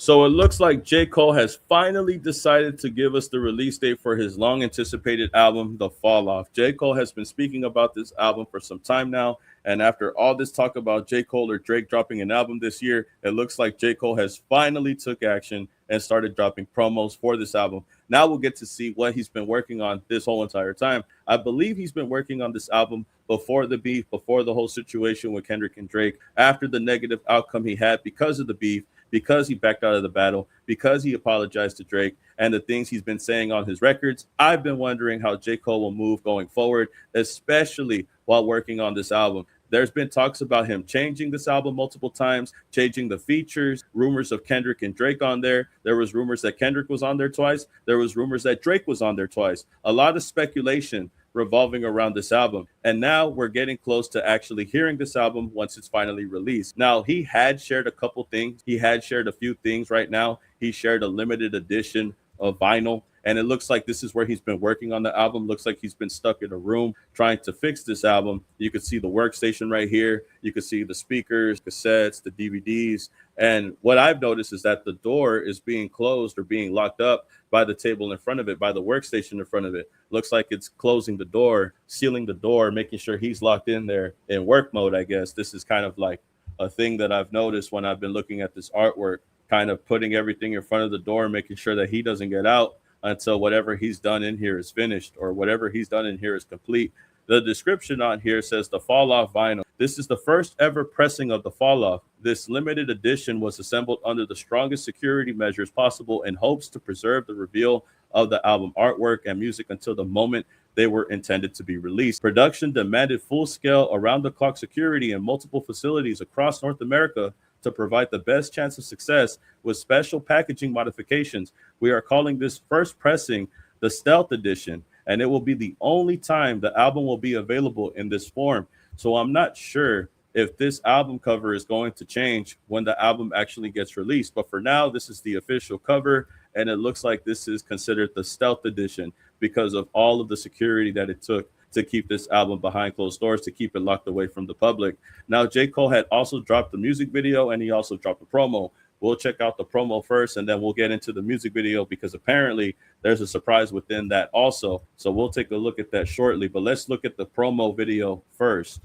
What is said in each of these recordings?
So it looks like J. Cole has finally decided to give us the release date for his long anticipated album, The Fall Off. J. Cole has been speaking about this album for some time now. And after all this talk about J. Cole or Drake dropping an album this year, it looks like J. Cole has finally took action and started dropping promos for this album. Now we'll get to see what he's been working on this whole entire time. I believe he's been working on this album before the beef, before the whole situation with Kendrick and Drake, after the negative outcome he had because of the beef, because he backed out of the battle, because he apologized to Drake, and the things he's been saying on his records. I've been wondering how J. Cole will move going forward, especially while working on this album. There's been talks about him changing this album multiple times, changing the features, rumors of Kendrick and Drake on there. There was rumors that Kendrick was on there twice. There was rumors that Drake was on there twice. A lot of speculation revolving around this album. And now we're getting close to actually hearing this album once it's finally released. Now, he had shared a couple things. He had shared a few things right now. He shared a limited edition of vinyl. And it looks like this is where he's been working on the album. Looks like he's been stuck in a room trying to fix this album. You can see the workstation right here. You can see the speakers, cassettes, the DVDs. And what I've noticed is that the door is being closed or being locked up by the table in front of it, by the workstation in front of it. Looks like it's closing the door, sealing the door, making sure he's locked in there in work mode, I guess. This is kind of like a thing that I've noticed when I've been looking at this artwork, kind of putting everything in front of the door, making sure that he doesn't get out until whatever he's done in here is finished or whatever he's done in here is complete. The description on here says the Fall Off vinyl. This is the first ever pressing of the Fall Off. This limited edition was assembled under the strongest security measures possible in hopes to preserve the reveal of the album artwork and music until the moment they were intended to be released. Production demanded full-scale, around-the-clock security in multiple facilities across North America to provide the best chance of success with special packaging modifications. We are calling this first pressing the Stealth Edition, and it will be the only time the album will be available in this form. So I'm not sure if this album cover is going to change when the album actually gets released. But for now, this is the official cover, and it looks like this is considered the Stealth Edition because of all of the security that it took to keep this album behind closed doors, to keep it locked away from the public. Now, J. Cole had also dropped the music video, and he also dropped a promo. We'll check out the promo first, and then we'll get into the music video because apparently there's a surprise within that also. So we'll take a look at that shortly, but let's look at the promo video first.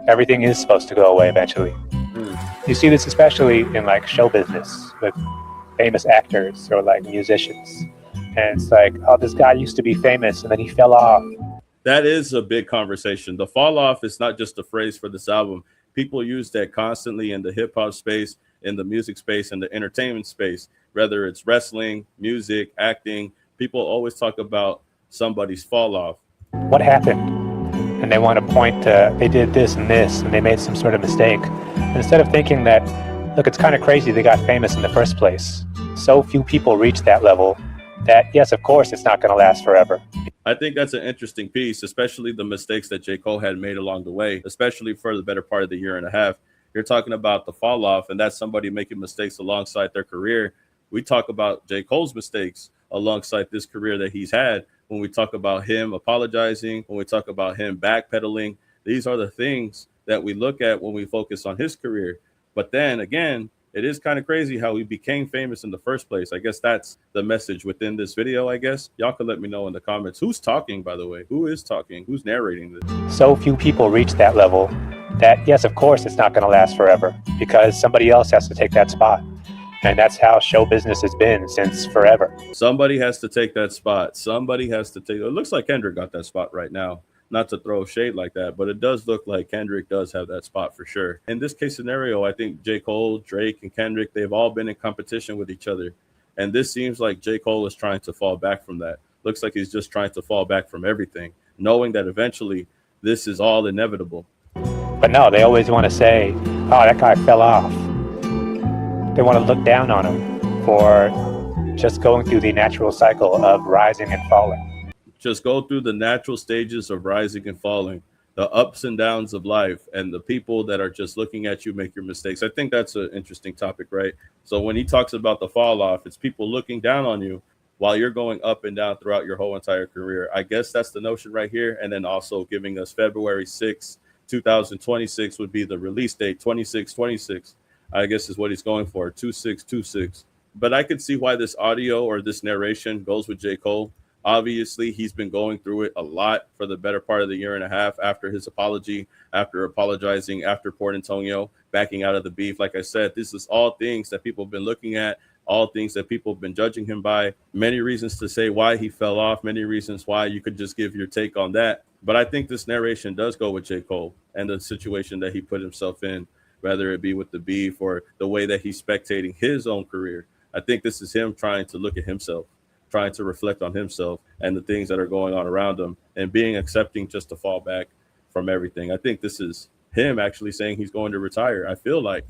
Everything is supposed to go away eventually. You see this especially in like show business with famous actors or like musicians. And it's like, oh, this guy used to be famous and then he fell off. That is a big conversation. The fall off is not just a phrase for this album. People use that constantly in the hip hop space, in the music space, in the entertainment space, whether it's wrestling, music, acting. People always talk about somebody's fall off. What happened? And they want to point to, they did this and this, and they made some sort of mistake. And instead of thinking that, look, it's kind of crazy they got famous in the first place. So few people reach that level that, yes, of course, it's not going to last forever. I think that's an interesting piece, especially the mistakes that J. Cole had made along the way, especially for the better part of the year and a half. You're talking about the fall off, and that's somebody making mistakes alongside their career. We talk about J. Cole's mistakes alongside this career that he's had. When we talk about him apologizing, when we talk about him backpedaling, these are the things that we look at when we focus on his career. But then again, it is kind of crazy how he became famous in the first place. I guess that's the message within this video, I guess. Y'all can let me know in the comments. Who's talking, by the way? Who is talking? Who's narrating this? So few people reach that level that, yes, of course, it's not going to last forever because somebody else has to take that spot. And that's how show business has been since forever. Somebody has to take that spot. Somebody has to take it. Looks like Kendrick got that spot right now. Not to throw shade like that, but it does look like Kendrick does have that spot for sure. In this case scenario, I think J. Cole, Drake, and Kendrick, they've all been in competition with each other. And this seems like J. Cole is trying to fall back from that. Looks like he's just trying to fall back from everything, knowing that eventually this is all inevitable. But no, they always want to say, oh, that guy fell off. They want to look down on him for just going through the natural cycle of rising and falling. Just go through the natural stages of rising and falling, the ups and downs of life, and the people that are just looking at you make your mistakes. I think that's an interesting topic, right? So when he talks about the fall off, it's people looking down on you while you're going up and down throughout your whole entire career. I guess that's the notion right here. And then also giving us February 6, 2026 would be the release date, 2626. I guess is what he's going for, 2626. But I could see why this audio or this narration goes with J. Cole. Obviously, he's been going through it a lot for the better part of the year and a half after his apology, after apologizing, after Port Antonio, backing out of the beef. Like I said, this is all things that people have been looking at, all things that people have been judging him by. Many reasons to say why he fell off, many reasons why you could just give your take on that. But I think this narration does go with J. Cole and the situation that he put himself in, whether it be with the beef or the way that he's spectating his own career. I think this is him trying to look at himself, trying to reflect on himself and the things that are going on around him and being accepting just to fall back from everything. I think this is him actually saying he's going to retire. I feel like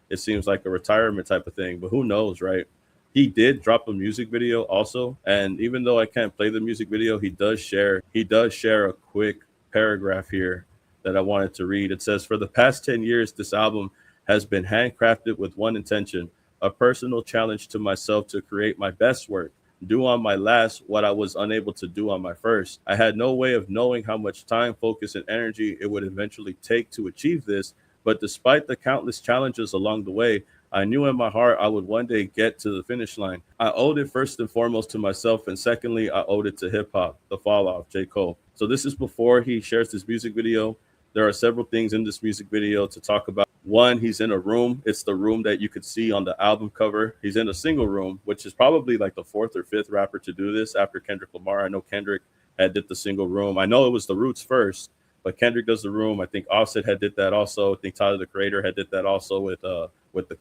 it seems like a retirement type of thing, but who knows, right? He did drop a music video also, and even though I can't play the music video, he does share a quick paragraph here that I wanted to read. It says, "For the past 10 years, this album has been handcrafted with one intention, a personal challenge to myself to create my best work, do on my last what I was unable to do on my first. I had no way of knowing how much time, focus, and energy it would eventually take to achieve this, but despite the countless challenges along the way, I knew in my heart I would one day get to the finish line. I owed it first and foremost to myself, and secondly, I owed it to hip hop, the fall off, J. Cole." So this is before he shares this music video. There are several things in this music video to talk about. One, he's in a room. It's the room that you could see on the album cover. He's in a single room, which is probably like the fourth or fifth rapper to do this after Kendrick Lamar. I know Kendrick had did the single room. I know it was the Roots first, but Kendrick does the room. I think Offset had did that also. I think Tyler the Creator had did that also with the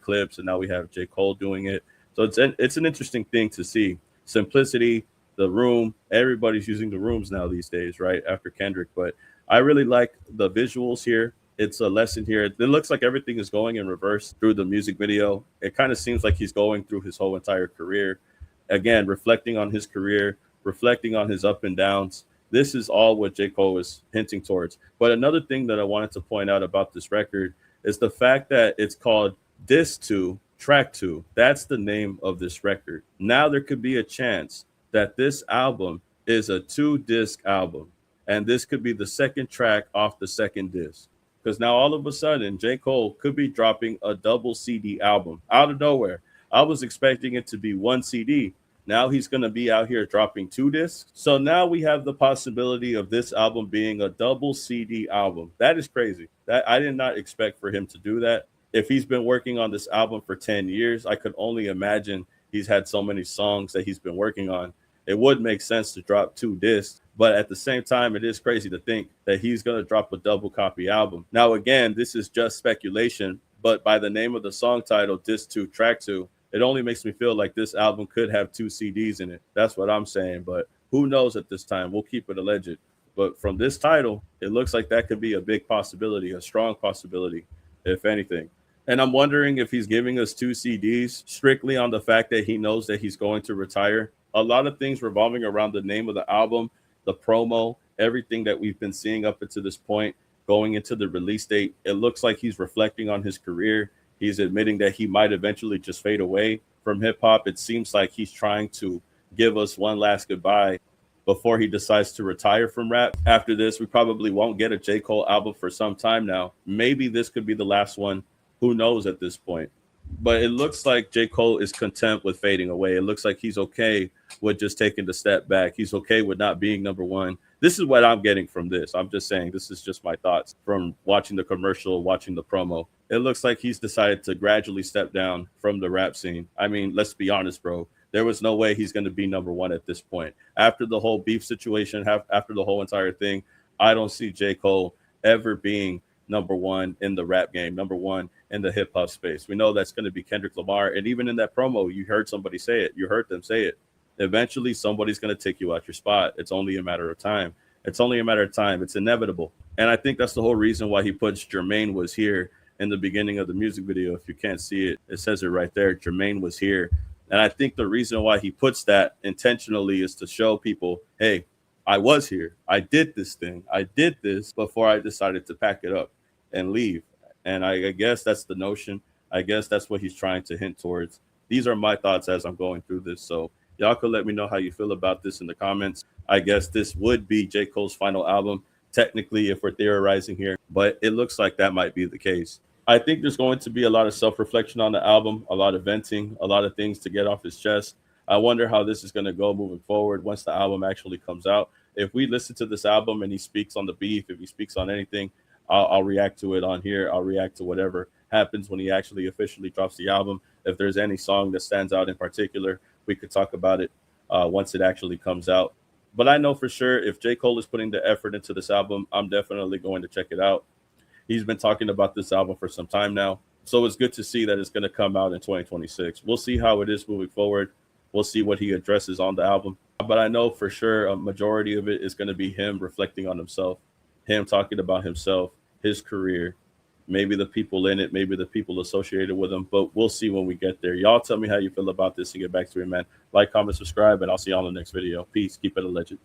clips, and now we have J. Cole doing it. So it's an interesting thing to see. Simplicity, the room. Everybody's using the rooms now these days, right? After Kendrick, but I really like the visuals here. It's a lesson here. It looks like everything is going in reverse through the music video. It kind of seems like he's going through his whole entire career. Again, reflecting on his career, reflecting on his up and downs. This is all what J. Cole is hinting towards. But another thing that I wanted to point out about this record is the fact that it's called Disc 2, Track 2. That's the name of this record. Now there could be a chance that this album is a 2-disc album. And this could be the second track off the second disc. Because now all of a sudden, J. Cole could be dropping a double CD album out of nowhere. I was expecting it to be one CD. Now he's going to be out here dropping 2 discs. So now we have the possibility of this album being a double CD album. That is crazy. That I did not expect for him to do that. If he's been working on this album for 10 years, I could only imagine he's had so many songs that he's been working on. It would make sense to drop 2 discs. But at the same time, it is crazy to think that he's going to drop a double copy album. Now, again, this is just speculation, but by the name of the song title, Disc 2, Track 2, it only makes me feel like this album could have 2 CDs in it. That's what I'm saying, but who knows at this time? We'll keep it alleged. But from this title, it looks like that could be a big possibility, a strong possibility, if anything. And I'm wondering if he's giving us 2 CDs strictly on the fact that he knows that he's going to retire. A lot of things revolving around the name of the album, the promo, everything that we've been seeing up until this point, going into the release date. It looks like he's reflecting on his career. He's admitting that he might eventually just fade away from hip hop. It seems like he's trying to give us one last goodbye before he decides to retire from rap. After this, we probably won't get a J. Cole album for some time now. Maybe this could be the last one. Who knows at this point? But it looks like J. Cole is content with fading away. It looks like he's okay with just taking the step back. He's okay with not being number one. This is what I'm getting from this. I'm just saying, this is just my thoughts from watching the commercial, watching the promo. It looks like he's decided to gradually step down from the rap scene. I mean, let's be honest, bro. There was no way he's going to be number one at this point. After the whole beef situation, after the whole entire thing, I don't see J. Cole ever being number one in the rap game, number one in the hip hop space. We know that's going to be Kendrick Lamar. And even in that promo, you heard somebody say it. You heard them say it. Eventually, somebody's going to take you out your spot. It's only a matter of time. It's only a matter of time. It's inevitable. And I think that's the whole reason why he puts Jermaine was here in the beginning of the music video. If you can't see it, it says it right there. Jermaine was here. And I think the reason why he puts that intentionally is to show people, hey, I was here. I did this thing. I did this before I decided to pack it up and leave. And I guess that's the notion. I guess that's what he's trying to hint towards. These are my thoughts as I'm going through this. So y'all could let me know how you feel about this in the comments. I guess this would be J. Cole's final album, technically, if we're theorizing here. But it looks like that might be the case. I think there's going to be a lot of self-reflection on the album, a lot of venting, a lot of things to get off his chest. I wonder how this is going to go moving forward once the album actually comes out. If we listen to this album and he speaks on the beef, if he speaks on anything, I'll react to it on here. I'll react to whatever happens when he actually officially drops the album. If there's any song that stands out in particular, we could talk about it once it actually comes out. But I know for sure if J. Cole is putting the effort into this album, I'm definitely going to check it out. He's been talking about this album for some time now. So it's good to see that it's going to come out in 2026. We'll see how it is moving forward. We'll see what he addresses on the album. But I know for sure a majority of it is going to be him reflecting on himself, him talking about himself, his career, maybe the people in it, maybe the people associated with him. But we'll see when we get there. Y'all tell me how you feel about this and get back to me, man. Like, comment, subscribe, and I'll see you on the next video. Peace. Keep it a legend.